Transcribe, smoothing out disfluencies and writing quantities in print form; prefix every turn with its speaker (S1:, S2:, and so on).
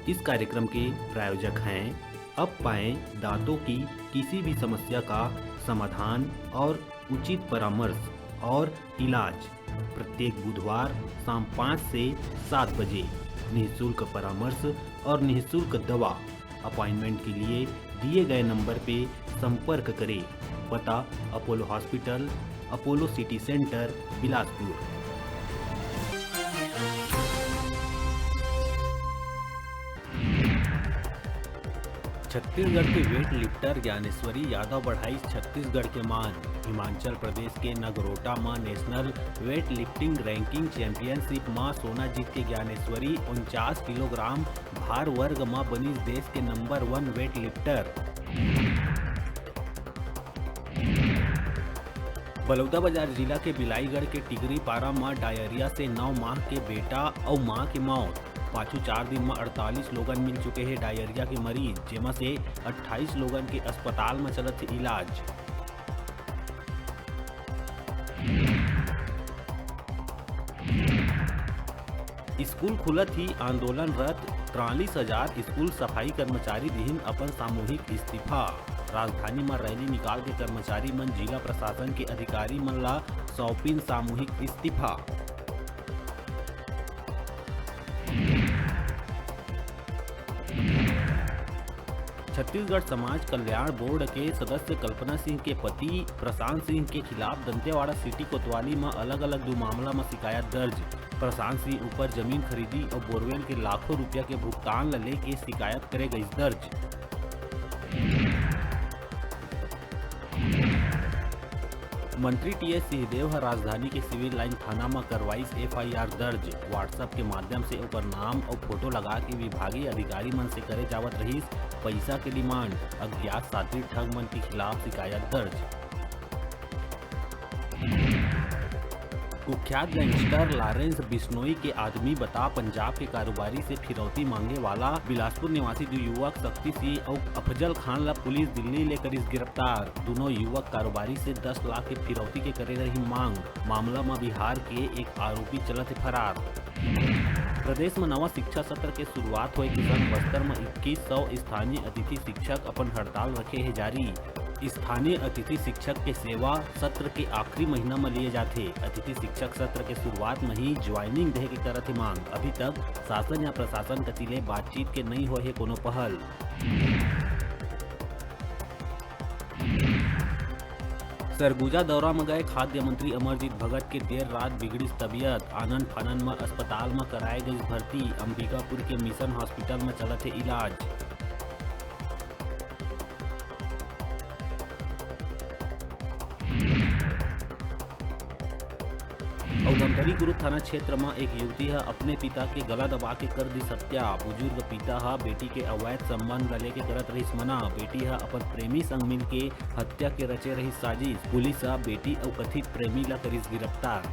S1: इस कार्यक्रम के प्रायोजक हैं अब पाएं दांतों की किसी भी समस्या का समाधान और उचित परामर्श और इलाज। प्रत्येक बुधवार शाम 5 से 7 बजे निःशुल्क परामर्श और निःशुल्क दवा। अपॉइंटमेंट के लिए दिए गए नंबर पे संपर्क करें। पता Apollo hospital, Apollo city centre, Bilaspur. Chhattisgarh के वेट लिफ्टर ज्ञानेश्वरी यादव बढ़ाई छत्तीसगढ़ के मान। हिमाचल प्रदेश के नगरोटा में national weight lifting ranking championship में सोना जीत के ज्ञानेश्वरी 49 किलोग्राम भार वर्ग में बनी देश के नंबर 1 वेट लिफ्टर। बलौदाबाजार जिला के बिलाईगढ़ के टिगरी पारा में डायरिया से 9 माह के बेटा और मां की मौत। पाछू 4 दिन में 48 लोगन मिल चुके हैं डायरिया के मरीज, जेमा से 28 लोगन के अस्पताल में चलत इलाज। स्कूल खुलत ही आंदोलनरत 43,000 स्कूल सफाई कर्मचारी दिहिन अपन सामूहिक इस्तीफा। राजधानी में रैली निकाल के कर्मचारी मन जिला प्रशासन के अधिकारी मन ला सौंपिन सामूहिक इस्तीफा। छत्तीसगढ़ समाज कल्याण बोर्ड के सदस्य कल्पना सिंह के पति प्रशांत सिंह के खिलाफ दंतेवाड़ा सिटी कोतवाली में अलग अलग 2 मामला में शिकायत दर्ज। प्रशांत सिंह ऊपर जमीन खरीदी और बोरवेल के लाखों रुपया के भुगतान ल लेके शिकायत करे गई दर्ज। मंत्री टीएस सिंहदेव हर राजधानी के सिविल लाइन थाना में करवाई FIR दर्ज। व्हाट्सएप के माध्यम से ऊपर नाम और फोटो लगा के विभागीय अधिकारी मन से करे जावत रहीस पैसा के डिमांड। अज्ञात साथी ठग मन के खिलाफ शिकायत दर्ज। कुख्यात गैंगस्टर लॉरेंस बिश्नोई के आदमी बता पंजाब के कारोबारी से फिरौती मांगे वाला बिलासपुर निवासी 2 युवक शक्ति सिंह और अफजल खान ला पुलिस दिल्ली ले करिस गिरफ्तार। दोनों युवक कारोबारी से 10 लाख के फिरौती के करे रही मांग। मामला में बिहार के एक आरोपी चलत फरार। प्रदेश में नवा शिक्षा सत्र के शुरुआत हुए किसान बस्तर में 2100 स्थानीय अतिथि शिक्षक अपन हड़ताल रखे है जारी। स्थानीय अतिथि शिक्षक के सेवा सत्र के आखिरी महीना में लिए जाते। अतिथि शिक्षक सत्र के शुरुआत में ही ज्वाइनिंग दे के करत है मांग। अभी तक शासन या प्रशासन कतिले बातचीत के नहीं होए कोनो पहल। सरगुजा दौरा में गए खाद्य मंत्री अमरजीत भगत के देर रात बिगड़ी तबीयत। आनन फानन में अस्पताल में कराए गई भर्ती। अंबिकापुर के मिशन हॉस्पिटल में चलत है इलाज। और धमतरी गुरु थाना क्षेत्र में एक युवती है अपने पिता के गला दबा के कर दी हत्या। बुजुर्ग पिता है बेटी के अवैध संबंध ले के करत रही मना। बेटी है अपन प्रेमी संग मिल के हत्या के रचे रही साजिश। पुलिस बेटी और कथित प्रेमी ला करिस गिरफ्तार।